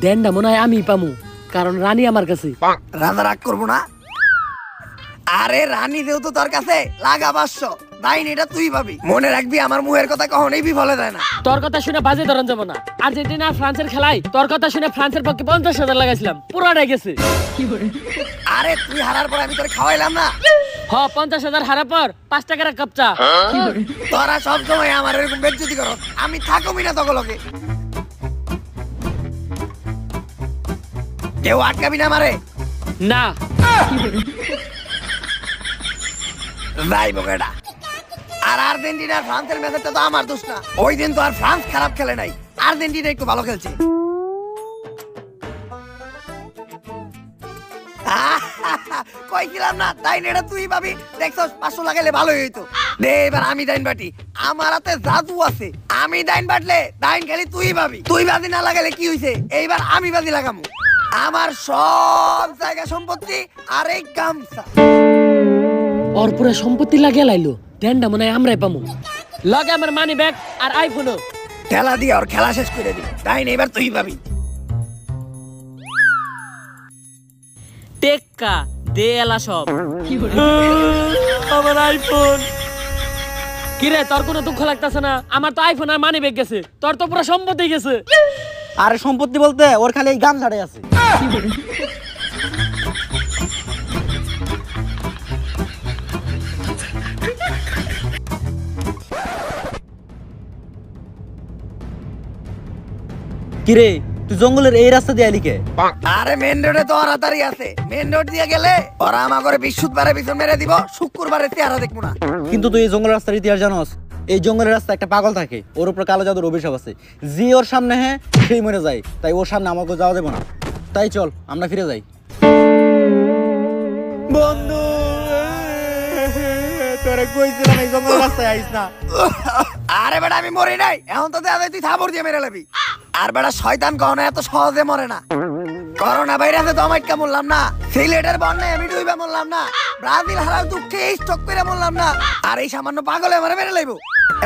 দেনটা মনে হয় আমি পামু, কারণ রানী আমার কাছে। রাজা রাগ করবো না। আরে রানী যেহেতু তোর কাছে, লাগা 500 দাইন, এটা তুই পাবি। মনে রাখবি আমার মুহের কথা কখনোই বিফলে যায় না। তোর কথা শুনে বাজে ধরন যাবো না। আর্জেন্টিনা আর ফ্রান্সের খেলায় তোর কথা শুনে ফ্রান্সের পক্ষে 50,000 লাগাইছিলাম, পুরোটাই গেছে। আরে তুই হারার পর আমি তোর খাওয়াইলাম না। 50,000 হারা পর 5 টাকার এক কাপ চা। তোরা সব সময় আমার এরকম বেজ্জতি করো, আমি থাকবি না তগলকে। কেউ আটকাবি না মারে না। যাই বোকেটা। আর আর্জেন্টিনা ফ্রান্সের ম্যাচটা তো আমার দোষ না। ওই দিন তো আর ফ্রান্স খারাপ খেলে নাই, আর্জেন্টিনা একটু ভালো খেলছে। কইছিলাম না তাই এটা তুই ভাবি। দেখছস 500 লাগাইলে ভালোই হইতো। দে এবার আমি দাইন বাটি, আমার হাতে জাদু আছে। আমি দাইন বাটলে দাইন খালি তুই ভাবি। তুই বাজি না লাগাইলে কি হইছে, এইবার আমি বাজি লাগামু। আমার সব জায়গা সম্পত্তি আর এই গামছা। ওর পুরো সম্পত্তি লাগিয়ে লাইলো, দেনটা মনে হয় আমরাই পামু। লগে আমার মানি ব্যাগ আর আইফোনও। খেলা দিয়ে ওর খেলা শেষ করে দি। দাইন এবার তুই ভাবি। টেক্কা দে এলা সব। আমার আইফোন। কিরে তোর কোনো দুঃখ লাগতেছে না? আমার তো আইফোন আর মানি ব্যাগ গেছে, তোর তো পুরো সম্পত্তি গেছে। আরে সম্পত্তি বলতে ওর খালি এই গান ছাড়ে আছে। কিরে তুই জঙ্গলের এই রাস্তা দিয়ে আইলি কে? আরে মেন রোডে তো তাড়াতাড়ি আছে। মেন রোড দিয়ে গেলে ওরা আমাকে বৃহস্পতিবারে পিছন মেরে দিব, শুক্রবারে চেহারা দেখবো না। কিন্তু তুই এই জঙ্গলের রাস্তার ইতিহাস জানোস? এই জঙ্গলের রাস্তা একটা পাগল থাকে, ওর উপর কালো জাদুর অভিশাপ আছে। যে ওর সামনে হ্যাঁ সেই মরে যায়, তাই ওর সামনে আমাকে যাওয়া দেবো না। তাই চল আমরা ফিরে যাই। বন্ধু তোরে কইছিলাম এই জঙ্গলের রাস্তায় আইস না। আরে বেটা আমি মরি নাই, এখন তো দেখ তুই থাবর দিয়ে মেরে লাবি। আর বেটা শয়তান কখনো এত সহজে মরে না। করোনা ভাইরাসে তো আমাকে মরলাম না, সিলেটের বন্যায় আমি ডুইবা মরলাম না, ব্রাজিল হারার দুঃখে স্টক করে মরলাম না। আর এই সামান্য পাগলে আমারে মেরে লাইবো।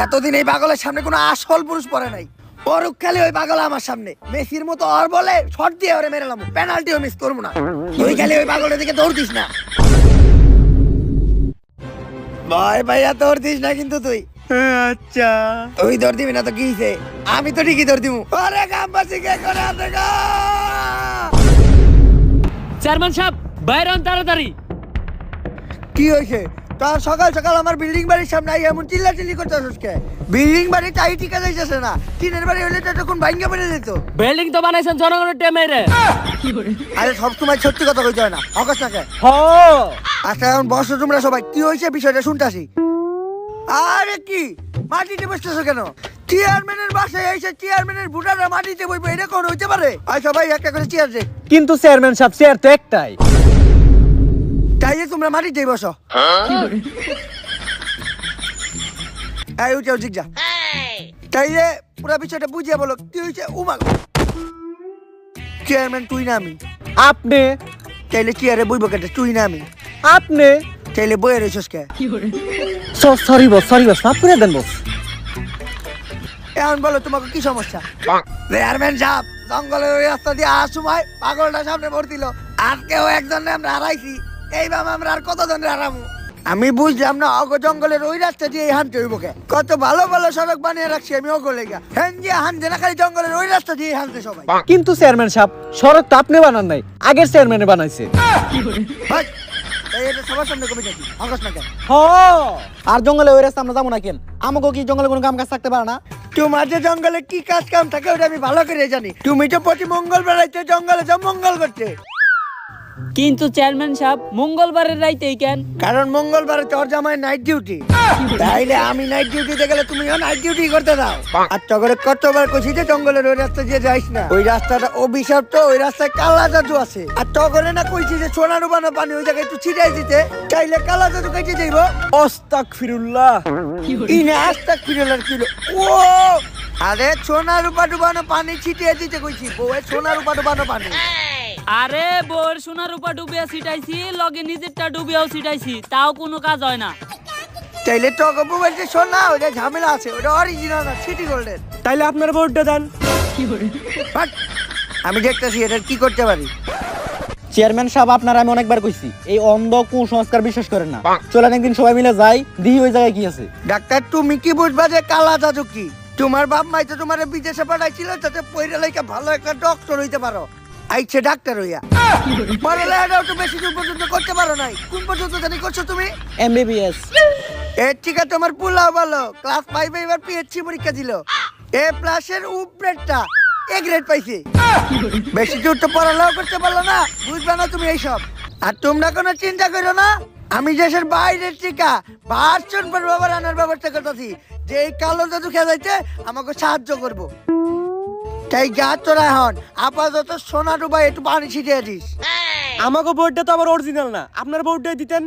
এতদিন এই পাগলের সামনে কোনো আসল পুরুষ পড়ে নাই। পরুক খালি ওই পাগল আমার সামনে মেসির মতো ওর বলে শট দিয়ে ওরে মেরে লাম, পেনাল্টিও মিস করবো না। তুই খালি ওই পাগলের দিকে দৌড়তিস না। ভয় ভাইয়া দৌড়তিস না কিন্তু তুই। আচ্ছা তুই দৌড় দিবি না তো কি হইছে? আমি তো ঠিকই দৌড় দিবো। আরে গ্রামবাসী কে করে আছে গো? চেয়ারম্যান সাহেব বাইরে হন তাড়াতাড়ি। কি হয়েছে? তার সকাল সকাল আমার বিল্ডিং বাড়ির সামনে আই এমন চিল্লাচিল্লি করতেছিস কে? বিল্ডিং বাড়ি টাই টিকা যাইতেছে না, টিনের বাড়ি হলে তো তখন ভাঙ্গা পড়ে যেত। বিল্ডিং তো বানাইছেন জনগণের টেমে রে। আরে সব সময় সত্যি কথা কইতে হয় না, অকাশ না কে? আচ্ছা এখন বসো তোমরা সবাই, কি হয়েছে বিষয়টা শুনতাছি। আরে কি মাটিতে বসতেছো কেন? চেয়ারম্যানের বাসায় এসে চেয়ারম্যানের বুড়ারা মাটিতে বইবে, এটা কোন হইতে পারে? আয় সবাই একটা করে চেয়ার দে। কিন্তু চেয়ারম্যান সাহেব চেয়ার তো একটাই। তাইলে তোমরা মাটিতেই বসো। এই উঠে উঠে যা। তাইলে পুরো বিষয়টা বুঝিয়ে বলো কি হয়েছে। উমা চেয়ারম্যান তুই না আমি? আপনি তাইলে চেয়ারে বইব কেটে তুই না আমি? আপনি তাইলে বইয়ে রয়েছিস কে? সরি বস মাফ করে দেন বস। এখন বলো তোমাকে কি সমস্যা? চেয়ারম্যান সাহেব জঙ্গলের ওই রাস্তা দিয়ে আসার সময় পাগলটা সামনে ভর্তিল, আজকেও একজনে আমরা হারাইছি। এইভাবে আমরা আর কতজনের হারামু? আমি বুঝলাম না অগ জঙ্গলের ওই রাস্তা দিয়ে হানতে হইব কে? কত ভালো ভালো সড়ক বানিয়ে রাখছি আমি অগলে গা, হ্যাঁ যে হানতে না খালি জঙ্গলের ওই রাস্তা দিয়ে হানতে সবাই। কিন্তু চেয়ারম্যান সাহেব সড়ক তো আপনি বানান নাই, আগের চেয়ারম্যানে বানাইছে। ভাই, এই এটা সবার সামনে কবি নাকি অগস না কেন? আর জঙ্গলে ওই রাস্তা আমরা যাবো না কেন? আমাকে কি জঙ্গলে কোনো কাম কাজ থাকতে পারে না? তোমার যে জঙ্গলে কি কাজ কাম থাকে ওটা আমি ভালো করে জানি। তুমি তো প্রতি মঙ্গলবার রাইতে জঙ্গলে যাও মঙ্গল করতে। কিন্তু চেয়ারম্যান সাহেব মঙ্গলবারের রাইতেই কেন? কারণ মঙ্গলবারে তোর জামাই নাইট ডিউটি, তাইলে আমি নাইট ডিউটিতে গেলে তুমিও নাইট ডিউটি করতে দাও। আর তখন কতবার কইছি যে জঙ্গলের ওই রাস্তা দিয়ে যাইস না, ওই রাস্তাটা অভিশপ্ত, ওই রাস্তায় কালা জাদু আছে। আর তখন না কইছি যে সোনা রূপানো পানি ওই জায়গায় একটু ছিটাই দিতে, চাইলে কালা জাদু কেটে যাইব। আস্তাগফিরুল্লাহ। ইনে আস্তাগফিরুল্লাহ কিলো। ও আরে সোনা রূপা ডুবানো পানি ছিটিয়ে দিতে কইছি, বউয়ের সোনা রূপা ডুবানো পানি। আরে বোর সোনা রূপা ডুবিয়া ছিটাইছি, লগে নিজেরটা ডুবিয়াও ছিটাইছি, তাও কোনো কাজ হয় না। তাইলে টক মোবাইল যে শোন না, ওটা ঝামেলা আছে, ওটা অরিজিনাল না, সিটি গোল্ডের। তাইলে আপনার ভোটটা দেন। বাট আমি দেখতেছি এটা কি করতে পারি। চেয়ারম্যান সাহেব, আপনার আমি অনেকবার কইছি এই অন্ধ কুসংস্কার বিশ্বাস করেন না। চলেন একদিন সবাই মিলে যাই, দিই ওই জায়গায় কি আছে। ডাক্তার তুমি কি বুঝবা যে কালা জাদু কি? তোমার বাপ মাই তো তোমার বিদেশে পাঠাইছিল যাতে পয়রা লাইকা ভালো একটা ডক্টর হইতে পারো। আইছে ডাক্তার হইয়া পড়ালেখাটাও তো বেশি দূর পর্যন্ত করতে পারো নাই। কোন পর্যন্ত জানি করছো তুমি? এমবিবিএস। এর ঠিক আছে, তোমার পুলাও ভালো। ক্লাস 5 এ এবার পিএইচসি পরীক্ষা দিল, এ প্লাসের উপরেরটা এ গ্রেড পাইছে। বেশি দূর তো পড়ালেখা করতে পারলো না, বুঝবা না তুমি এইসব। আর তোমরা কোনো চিন্তা করো না, আমি দেশের বাইরের টিকা ভার্সন বাবার আনার ব্যবস্থা করতেছি, যে এই কালো জাদু খেলাইতে আমাকে সাহায্য করবো। তাই গা তোরা এখন আপাতত সোনা ডুবাই একটু পানি ছিটিয়ে দিস। আমাকে ভোটটা তো আবার অরিজিনাল না, আপনার ভোটটাই দিতেন।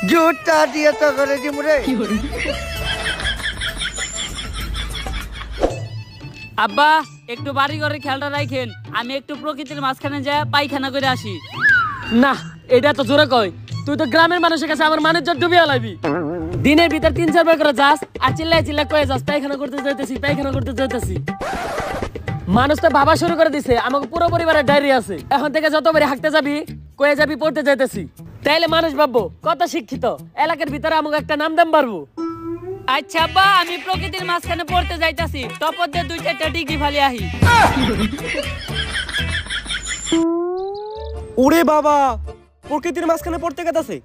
জুটটা দিয়ে তো করে দিমু রে। আব্বা একটু বাড়ি ঘরে খেয়ালটা রাখেন, আমি একটু প্রকৃতির মাঝখানে যা পায়খানা করে আসি। না, এটা তো জোরে কয়। তুই তো গ্রামের মানুষের কাছে আমার মানুষ ডুবিয়ে লাইবি। দিনের ভিতর 3-4 বার করে যাস আর চিল্লাই চিল্লাই কয়ে যাস পায়খানা করতে যাইতেছি, পায়খানা করতে যাইতেছি। মানুষ তো ভাবা শুরু করে দিছে আমাকে পুরো পরিবারের ডায়রি আছে। এখন থেকে যতবারই হাঁটতে যাবি কয়ে যাবি পড়তে যাইতেছি, তাইলে মানুষ ভাববো কত শিক্ষিত, এলাকার ভিতরে আমাকে একটা নাম দাম পারবো। আচ্ছা আব্বা, আমি প্রকৃতির মাঝখানে পড়তে যাইতাছি, তপর দিয়ে 2-4টা ডিগ্রি ফালি আহি। ওরে বাবা, প্রকৃতির মাঝখানে পড়তে গেতাছে।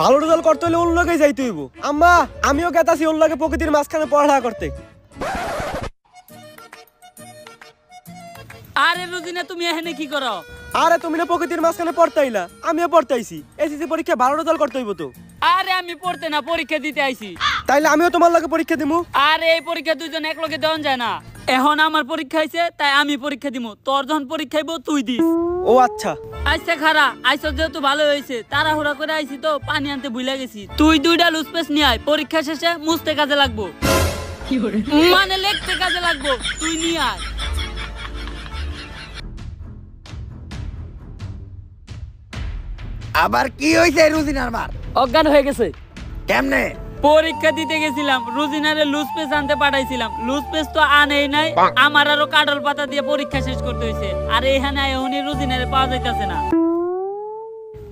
ভালো রেজাল্ট করতে হলে ওর লগে যাইতে হইব। আম্মা আমিও গেতাছি ওর লগে প্রকৃতির মাঝখানে পড়ালেখা করতে। আরে রুজিনা, তুমি এখানে কি করো? আরে তুমি না প্রকৃতির মাঝখানে পড়তাইলা, আমিও পড়তাইছি। এসএসসি পরীক্ষা ভালো রেজাল্ট করতে হইব তো। আরে আমি পড়তে না, পরীক্ষা দিতে আইছি। তাইলে আমিও তোমার লগে পরীক্ষা দিমু। আরে এই পরীক্ষা দুইজন এক লগে দেওয়া যায় না। এখন আমার পরীক্ষা হইছে তাই আমি পরীক্ষা দিমু, তোর যখন পরীক্ষা হইব তুই দিস। ও আচ্ছা। আচ্ছা খারা আইসো, যেহেতু ভালো হয়েছে, তাড়াহুড়া করে আইছি তো পানি আনতে ভুলে গেছি। তুই 2টা লুজ পেস নিয়ে আয়, পরীক্ষা শেষে মুছতে কাজে লাগবো, মানে লিখতে কাজে লাগবো, তুই নিয়ে আয়। আবার কি হইছে রুজিনার মার? অজ্ঞান হয়ে গেছে। কেমনে? পরীক্ষা দিতে গেছিলাম, রুজিনারে লুজ পেস আনতে পাঠাইছিলাম, লুজ পেস তো আনেই নাই। আমার আরো কাটল পাতা দিয়ে পরীক্ষা শেষ করতে হয়েছে, আর এখানে এখনই রুজিনারে পাওয়া যাইতাছে না।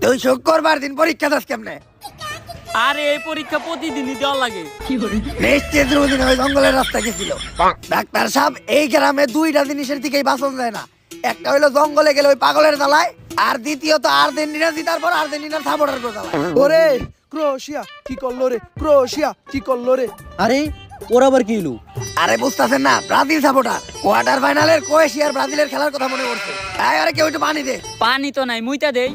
তুই শুক্রবার দিন পরীক্ষা দাস কেমনে? আরে এই পরীক্ষা প্রতিদিনই দেওয়া লাগে। নিশ্চিত রুজিনা ওই জঙ্গলের রাস্তা গেছিল। ডাক্তার সাহেব, এই গ্রামে 2টা জিনিসের দিকেই বাঁচন যায় না। একটা হইলো জঙ্গলে গেলে ওই পাগলের জ্বালায়, আর দ্বিতীয়ত আর্জেন্টিনা জিতার পর আর্জেন্টিনার সাপোর্টার জ্বালায়। ওরে ক্রোয়েশিয়া কি করলো রে, ক্রোয়েশিয়া কি করলো রে। আরে ওর আবার কি হলো? আরে বুঝতেছেন না, ব্রাজিল সাপোর্টার। কোয়ার্টার ফাইনালের ক্রোয়েশিয়ার ব্রাজিলের খেলার কথা মনে পড়ছে। আরে কেউ একটু পানি দে। পানি তো নাই, মুইতা দেই।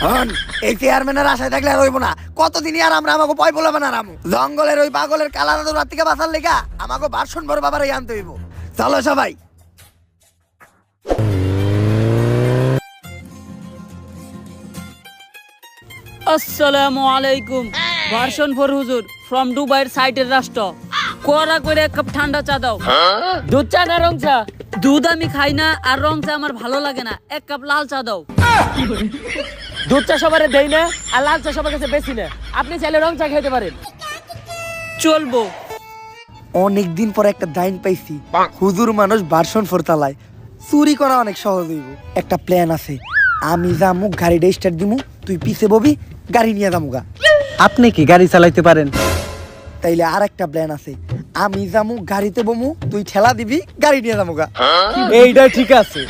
হন, এই চেয়ারম্যানের আশায় থাকলে আর হইব না। কতদিনই আর আমরা আমাকে পয় বলবে না রামু। জঙ্গলের ওই পাগলের কালা দাদুর হাত থেকে বাঁচার লেগা আমাকে ভার্সন বড় বাবারই আনতে হইব। চলো সবাই। আসসালামু আলাইকুম। ভার্সন ফর হুজুর ফ্রম দুবাইয়ের সাইটের রাষ্ট্র। কোরা করে 1 কাপ ঠান্ডা চা দাও। দুধ চা না রং চা? দুধ আমি খাই না, আর রং চা আমার ভালো লাগে না। 1 কাপ লাল চা দাও। দুধ চা সবারে দেই না, আর লাল চা সবার কাছে বেশি না। আপনি চাইলে রং চা খেতে পারেন। চলবো। অনেকদিন পর একটা ডাইন পাইছি। হুজুর মানুষ ভার্সন ফোর চালায়, চুরি করা অনেক সহজ হইব। একটা প্ল্যান আছে, আমি যামু গাড়িটা স্টার্ট দিমু, তুই পিছে ববি, গাড়ি নিয়ে যামুগা। আপনি কি গাড়ি চালাইতে পারেন? তাইলে আর একটা প্ল্যান আছে, আমি যামু গাড়িতে বমু, তুই ঠেলা দিবি, গাড়ি নিয়ে যামুগা। এইটা ঠিক আছে।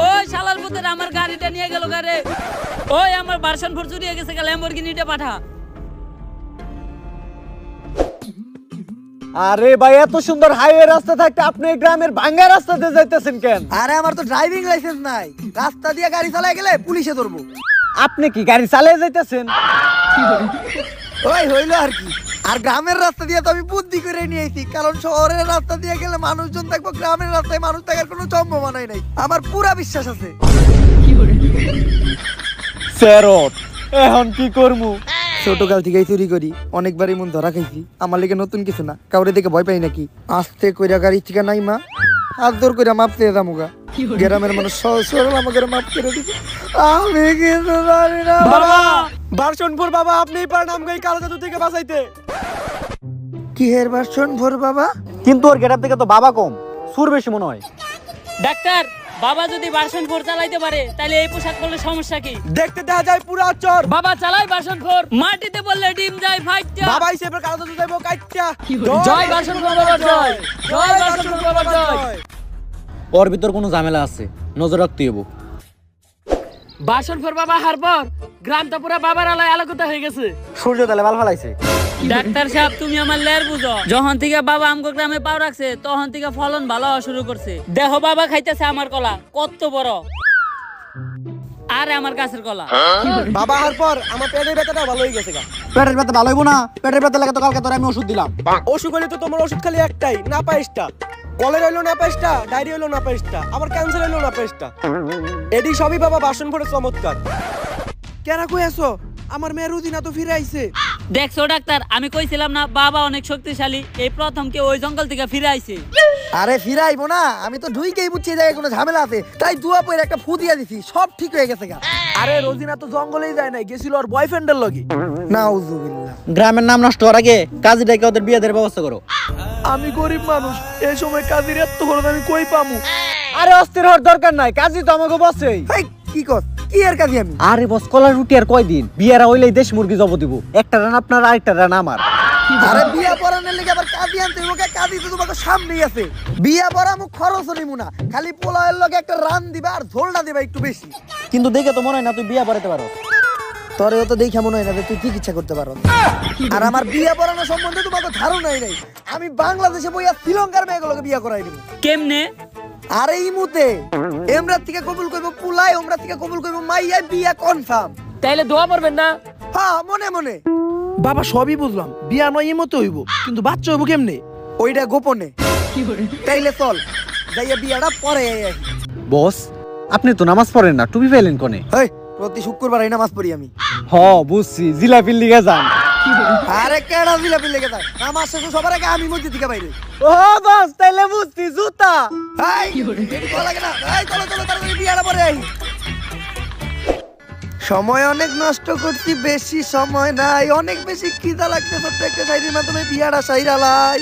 ওই শালার পুতের আমার গাড়িটা নিয়ে গেল গারে। ওই আমার ভার্সন ফোর চুরি হয়ে গেছে, ল্যাম্বরগিনিটা পাঠা। আরে ভাই, এত সুন্দর হাইওয়ে রাস্তা থাকতে আপনি এই গ্রামের ভাঙ্গা রাস্তাতে যাইতেছেন কেন? আরে আমার তো ড্রাইভিং লাইসেন্স নাই, রাস্তা দিয়ে গাড়ি চালাই গেলে পুলিশে ধরবো। আপনি কি গাড়ি চালিয়ে যাইতেছেন? ওই হইলো আর কি। আর গ্রামের রাস্তা দিয়ে তো আমি বুদ্ধি করে নিয়েছি, কারণ শহরের রাস্তা দিয়ে গেলে মানুষজন থাকবো, গ্রামের রাস্তায় মানুষ থাকার কোনো সম্ভাবনাই নাই। আমার পুরা বিশ্বাস আছে। ফেরত এখন কি করমু? ছোটকাল থেকেই চুরি করি, অনেকবারই মন ধরা খাইছি। আমার লেগে নতুন কিছু না, কাউরে দেখে ভয় পাই নাকি। আস্তে কইরা গাড়ি থেকে নাই মা, হাত জোর কইরা মাপ চেয়ে যামুগা। গ্রামের মানুষ সহজ সরল আমাকে মাফ করে দিবে। আমি কিন্তু জানি না বাবা ভার্সনপুর বাবা আপনিই পারেন আমাকে এই কালো জাদু থেকে বাঁচাইতে। কি হের ভার্সন ভোর বাবা? কিন্তু ওর গেটার থেকে তো বাবা কম, সুর বেশি মনে হয়। ডাক্তার, বাবা যদি ভার্সন 4 চালাইতে পারে তাহলে এই পোশাক পরলে সমস্যা কি? দেখতে দেখা যায় পুরা চর। বাবা চালাই ভার্সন 4। মাটিতে বললে ডিম যায় ফাইটটা। বাবা হিসেবে কালো জাদু যাইবো কাইটটা। জয় ভার্সন 4 বাবা জয়। জয় ভার্সন 4 বাবা জয়। ওর ভিতর কোনো ঝামেলা আছে, নজর রাখতে হইব। ভার্সন 4 বাবা হারপর গ্রামটা পুরো বাবার আলোয় আলোকিত হয়ে গেছে। সূর্য তালে বাল ফালাইছে। ডাক্তার সাহেব তুমি আমার লের বুঝো। যখন থেকে বাবা আমগো গ্রামে পাও রাখছে তখন থেকে ফলন ভালো হওয়া শুরু করছে। দেখো বাবা খাইতেছে আমার কলা কত বড়, আরে আমার গাছের কলা। বাবা হওয়ার পর আমার পেটের ব্যথাটা ভালো হয়ে গেছে গা। পেটের ব্যথা ভালো হইব না? পেটের ব্যথা লাগে তো কালকে তোর আমি ওষুধ দিলাম। অসুখ হলে তো তোমার ওষুধ খালি একটাই, না পায়েসটা। কলেরা হইলো না পায়েসটা, ডায়রিয়া হইলো না পায়েসটা, আবার ক্যান্সার হইলো না পায়েসটা। এডি সবই বাবা বাসন ভরে চমৎকার। কেন কই আছো? আমার মেয়ে রুদিনা তো ফিরে আইছে। দেখছো ডাক্তার, আমি কইছিলাম না বাবা অনেক শক্তিশালী। এই প্রথম কে ওই জঙ্গল থেকে ফিরে আইছে। আরে ফিরাইবো না, আমি তো ঢুইকেই বুঝছি এই জায়গায় কোনো ঝামেলা আছে, তাই দুয়া পরে একটা ফু দিয়া দিছি, সব ঠিক হয়ে গেছে গা। আরে রোজিনা তো জঙ্গলেই যায় নাই, গেছিল ওর বয়ফ্রেন্ডের লগে। নাউজুবিল্লাহ। গ্রামের নাম নষ্ট হওয়ার আগে কাজী ডেকে ওদের বিয়ে দেওয়ার ব্যবস্থা করো। আমি গরিব মানুষ, এই সময় কাজের এত খরচ আমি কই পামু? আরে অস্থির হওয়ার দরকার নাই, কাজী তো আমাকে বসেই। এই কি কর, কি এর কাজে আমি? আরে বস, কলার রুটি আর কয়দিন? বিয়েরা হইলেই দেশ মুরগি জব দিব। একটা রান আপনার, আরেকটা রান আমার। আরে বিয়া পড়ানোর লেগে আবার কাজী আনতে হইব? কাজী তো তোমাকে সামনেই আছে। বিয়া পড়া মুখ খরচ নিমু না, খালি পোলাওয়ের লগে একটা রান দিবা আর ঝোলটা দিবা একটু বেশি। কিন্তু দেখে তো মনে হয় না তুই বিয়ে পড়াতে পারো। তোরেও তো দেখা মনে হয় না যে তুই কি ইচ্ছা করতে পারো। আর আমার বিয়া পড়ানো সম্বন্ধে তোমাকে ধারণাই নাই। আমি বাংলাদেশে বইয়া শ্রীলঙ্কার মেয়েগুলোকে বিয়া করাই দিব। কেমনে? আরে ইমুতে এমরাত থেকে কবুল করবো পুলাই, ওমরাত থেকে কবুল করবো মাইয়া, বিয়া কনফার্ম। তাইলে দোয়া পড়বেন না? হ্যাঁ মনে মনে। বাবা সবই বুঝলাম, বিয়া নয় এমতে হইব, কিন্তু বাচ্চা হইব কেমনে? ওইটা গোপনে। তাইলে চল যাইয়া বিয়াটা পরে আই। বস, আপনি তো নামাজ পড়েন না, টুপি ফেলেন কোনে? হেই, প্রতি শুক্রবার এই নামাজ পড়ি আমি। হ বুঝছি, জিলাপির লিগে যান। আরে কেডা জিলাপি লেগে যায়? নামাজ শেষে সবার আগে আমি মসজিদ থেকে বাইরে। ও বস, তাইলে বুঝছি জুতা। এই, এটি ভালো লাগে না। এই, চলো চলো তাড়াতাড়ি বিয়াটা পরে আই। সময় অনেক নষ্ট করছি, বেশি সময় নাই, অনেক বেশি খিদা লাগছে। ছোট্ট একটা শাড়ির মাধ্যমে বিয়াটা সাইরালাই।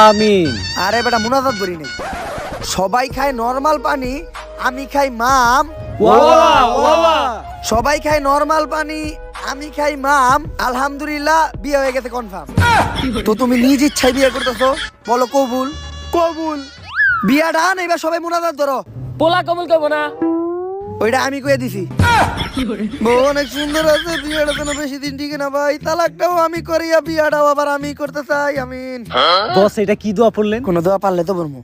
আমিন। আরে বেটা মুনাজাত করি নাই। সবাই খায় নরমাল পানি, আমি খাই মাম। সবাই খায় নরমাল পানি, আমি খাই মাম। আলহামদুলিল্লাহ বিয়ে হয়ে গেছে কনফার্ম। তো তুমি নিজ ইচ্ছায় বিয়ে করতেছো, বলো কবুল? কবুল। বিয়া ডান, এবার সবাই মুনাজাত ধরো। পোলা কবুল করবো না? ওইটা আমি কয়ে দিছি। বউ অনেক সুন্দর আছে, বিয়েটা যেন বেশি দিন টিকে না ভাই। তালাকটাও আমি করিয়া বিয়াটাও আবার আমি করতে চাই। আমিন। বস, এটা কি দোয়া পড়লেন? কোনো দোয়া পারলে তো বলবো।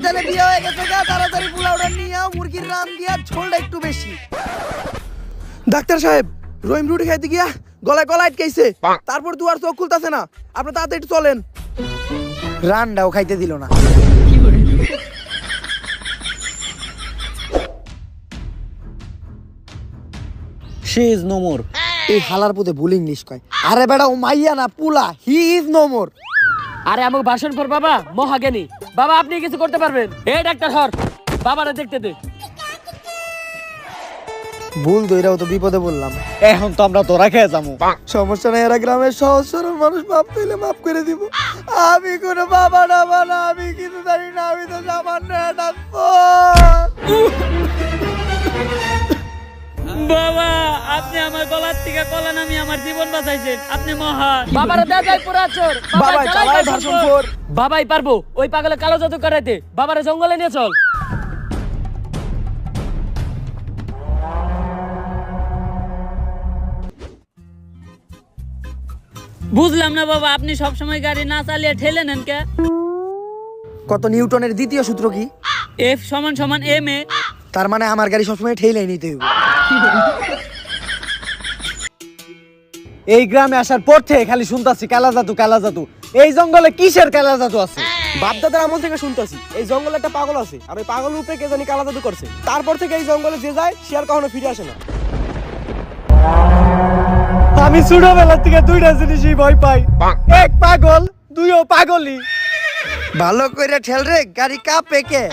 তাহলে বিয়ে হয়ে গেছে গা, তাড়াতাড়ি পোলাওটা নিয়ে আও, মুরগির রান দিয়া ঝোলটা একটু বেশি। ডাক্তার সাহেব, রহিম রুটি খাইতে গিয়া গলায় গলা আটকাইছে, তারপর দুয়ার চোখ খুলতাছে না। আপনি তাড়াতাড়ি একটু চলেন। রানটাও খাইতে দিল না। She is no more. এই হালার পুতে ভুল ইংলিশ কয়। আরে বেটা ও মাইয়া না, পুলা। হি ইজ নো মোর। আরে আমাকে ভাষণ পর বাবা মহাজ্ঞানী। বাবা আপনি কিছু করতে পারবেন? এই ডাক্তার হর, বাবারে দেখতে দে। ভুল দইরাও তো বিপদে বললাম। এখন তো আমরা ধরা খেয়ে যাবো। সমস্যা নাই, এরা গ্রামের সহজ সরল মানুষ, মাপ পেলে মাফ করে দিব। আমি কোনো বাবা ডাবা না, আমি কিছু জানি না, আমি তো সামান্য একটা বাবা আপনি আমার গলার থেকে কলা নামিয়ে আমার জীবন বাঁচাইছেন, আপনি মহান। বাবারে দেয়া যায় পুরা চোর। বাবা চালায় ভার্সন 4। বাবাই পারবো ওই পাগলে কালো জাদু করাইতে। বাবারে জঙ্গলে নিয়ে চল। বুঝলাম না বাবা, আপনি সবসময় গাড়ি না চালিয়ে ঠেলে নেন কে? কত নিউটনের দ্বিতীয় সূত্র কি? F = ma। তার মানে আমার গাড়ি সবসময় ঠেলাই নিতে হবে। এই গ্রামে আসার পর থেকে খালি শুনতাছি কালা জাদু কালা জাদু। এই জঙ্গলে কিসের কালা জাদু আছে? বাপদাদার আমল থেকে শুনতেছি এই জঙ্গলে একটা পাগল আছে, আর ওই পাগল উপরে কে জানি কালা জাদু করছে। তারপর থেকে এই জঙ্গলে যে যায় সে আর কখনো ফিরে আসে না। আমি ছোটবেলা থেকে দুইটা জিনিসই ভয় পাই, এক পাগল, দুইও পাগলি। ভালো করে ঠেল রে, গাড়ি কাঁপে কে?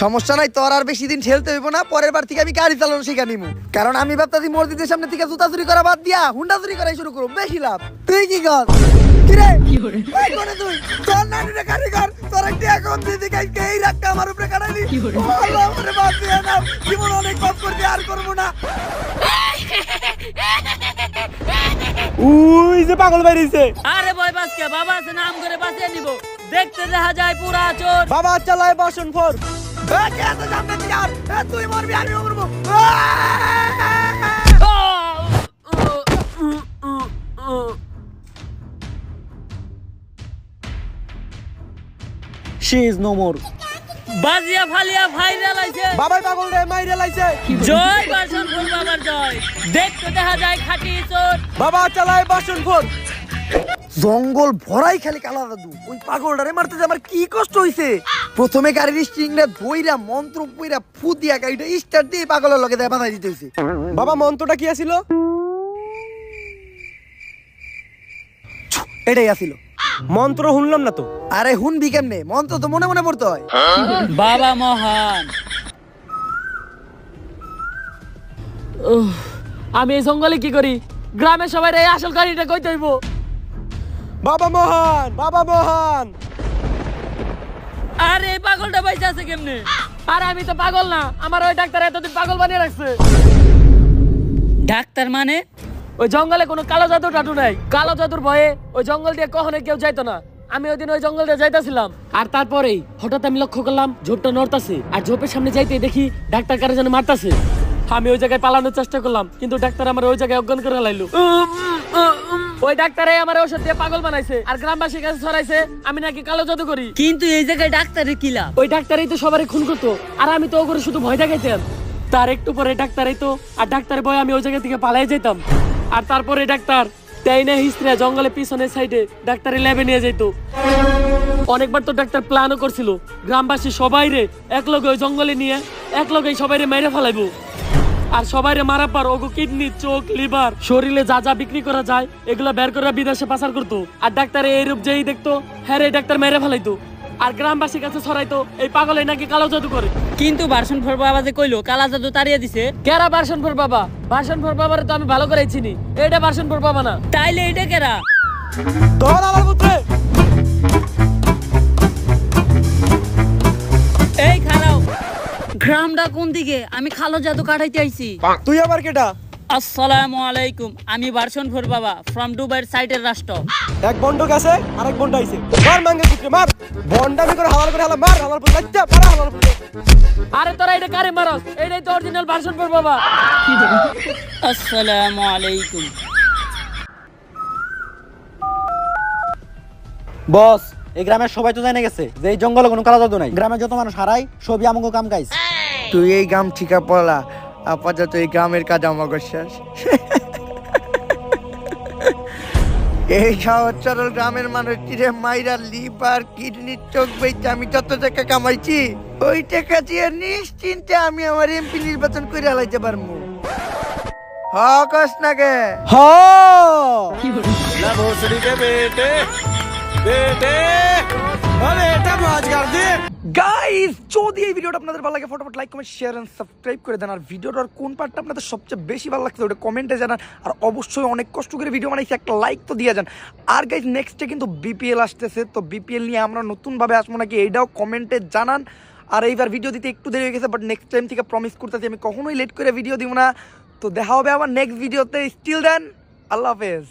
সমস্যা নাই, তোর আর বেশি দিন ঠেলতে হইব না। পরের বার থেকে আমি গাড়ি চালানো শিখা নিমু, কারণ আমি ভাবতাছি মসজিদের সামনে থেকে জুতা চুরি করা বাদ দিয়া হুন্ডা চুরি করাই শুরু করব, বেশি লাভ। তুই কি কর? কিরে ওই কোনে তুই তোর নানুরে গাড়ি কর, তোর একটা অ্যাকাউন্ট দিয়ে দিকে এই রাখতে আমার উপরে কাটাইলি। আল্লাহ আমারে বাদ দিয়ে না, জীবন অনেক পাপ করতে, আর করব না। ওই যে পাগল বাইরেছে। আরে ভয় পাসকে, বাবা আছে নাম করে বাঁচিয়ে নিব। দেখতে দেখা যায় পুরা চোর। বাবা চালায় বাসন ফোর। কে তো সামনে দিয়ে আর তুই মরবি আমিও মরবো। She is no more. বাজিয়া ফালিয়া ভাইরাল আইছে। বাবাই পাগল রে মাইরে লাইছে। জয় বাসন ফুল বাবার জয়। দেখতে দেখা যায় খাঁটি চোর। বাবা চালায় বাসন ফোর। জঙ্গল ভরাই খালি কালা দাদু। ওই পাগলটারে মারতে যে আমার কি কষ্ট হইছে। প্রথমে গাড়ির স্টিংটা ধইরা মন্ত্র পইরা ফু দিয়া গাড়িটা স্টার্ট দিয়ে পাগলের লগে দেয়া বাঁধাই দিতে হইছে। বাবা মন্ত্রটা কি আছিল? এটাই আছিল মন্ত্র শুনলাম না তো। আরে হুনবি কেমনে, মন্ত্র তো মনে মনে পড়তে হয়। বাবা মহান। আমি এই জঙ্গলে কি করি? গ্রামের সবাই এই আসল কাহিনীটা কইতে হইব। বাবা মহান, বাবা মহান। আরে এই পাগলটা বাইসা আছে কেমনে? আরে আমি তো পাগল না, আমার ওই ডাক্তার এতদিন পাগল বানিয়ে রাখছে। ডাক্তার মানে? ওই জঙ্গলে কোনো কালো জাদু টাটু নাই। কালো জাদুর ভয়ে ওই জঙ্গল দিয়ে কখনো কেউ যাইতো না। আমি ওই দিন ওই জঙ্গল দিয়ে যাইতাছিলাম, আর তারপরেই হঠাৎ আমি লক্ষ্য করলাম ঝোপটা নড়তাছে, আর ঝোপের সামনে যাইতে দেখি ডাক্তার কারে যেন মারতাছে। আমি ওই জায়গায় পালানোর চেষ্টা করলাম, কিন্তু ডাক্তার আমার ওই জায়গায় অজ্ঞান করে লাইলো। ওই ডাক্তারে আমার ওষুধ দিয়ে পাগল বানাইছে, আর গ্রামবাসীর কাছে ছড়াইছে আমি নাকি কালো জাদু করি। কিন্তু এই জায়গায় ডাক্তারের কি লাভ? ওই ডাক্তারই তো সবারই খুন করতো, আর আমি তো ওগুলো শুধু ভয় দেখাইতাম। তার একটু পরে ডাক্তারই তো, আর ডাক্তারের ভয় আমি ওই জায়গা থেকে পালাই যেতাম। আর তারপরে ডাক্তার তাই না হিস্ট্রি জঙ্গলের পিছনের সাইডে ডাক্তারের ল্যাবে নিয়ে যেত। অনেকবার তো ডাক্তার প্ল্যানও করছিল গ্রামবাসী সবাই রে একলগে ওই জঙ্গলে নিয়ে একলগে সবাই রে মেরে ফেলাইবো, আর সবাই রে মারার পর ওগো কিডনি, চোখ, লিভার, শরীরে যা যা বিক্রি করা যায় এগুলো বের করে বিদেশে পাচার করতো। আর ডাক্তার এই রূপ যেই দেখতো হ্যাঁ রে ডাক্তার মেরে ফেলাইতো, আর গ্রামবাসীর কাছে ছড়াইতো এই পাগলে নাকি কালো জাদু করে। কিন্তু ভার্সন ফোর বাবা যে কইলো কালা জাদু তাড়িয়ে দিছে। কেরা ভার্সন ফোর বাবা? ভার্সন ফোর বাবারে তো আমি ভালো করে চিনি, এটা ভার্সন ফোর বাবা না। তাইলে এটা কেরা? ধর আমার পুত্রে। এই খারাও, গ্রামটা কোন দিকে? আমি কালো জাদু কাটাইতে আইছি। তুই আবার কেটা? আসসালামু আলাইকুম, আমি ভার্সন ফোর বাবা ফ্রম দুবাইয়ের সাইটের রাষ্ট্র। এক বন্ড গেছে আর এক বন্ড আইছে। মার মাঙ্গে পুত্রে মার। বন্ডামি করে হালাল করে হালা মার। হালাল পুত্রে আচ্ছা মার হালাল পুত্রে। আরে তোরা এটা কারে মারস? এটাই তো অরিজিনাল ভার্সন ফোর বাবা। আসসালামু আলাইকুম। বস, এই গ্রামের সবাই তো জেনে গেছে যে এই জঙ্গলে কোনো কালো জাদু নাই। গ্রামের যত মানুষ হারাই সবই আমাকে কাম গাইছে। তুই এই গ্রাম ঠিকা পড়লা, আপাতত এই গ্রামের কাজ আমাকে শেষ। এই সহজ সরল গ্রামের মানুষ টিরে মাইরা লিভার, কিডনি, চোখ বেচে আমি যত টাকা কামাইছি ওই টাকা দিয়ে নিশ্চিন্তে আমি আমার এমপি নির্বাচন করে হালাইতে পারবো। হকস না গে? গাইস, যদি এই ভিডিওটা আপনাদের ভালো লাগে ফটোফট like, comment, share and subscribe করে দেন। আর ভিডিওটার কোন পার্টটা আপনাদের সবচেয়ে বেশি ভালো লাগছে ওটা কমেন্টে জানান। আর অবশ্যই অনেক কষ্ট করে ভিডিও বানাইছি, একটা লাইক তো দিয়ে যান। আর গাইস, নেক্সটে কিন্তু বিপিএল আসতেছে, তো বিপিএল নিয়ে আমরা নতুনভাবে আসবো নাকি এইটাও কমেন্টে জানান। আর এইবার ভিডিও দিতে একটু দেরি হয়ে গেছে, বাট নেক্সট টাইম থেকে প্রমিস করতেছি আমি কখনোই লেট করে ভিডিও দিব না। তো দেখা হবে আবার নেক্সট ভিডিওতে। স্টিল দেন, আল্লাহ হাফেজ।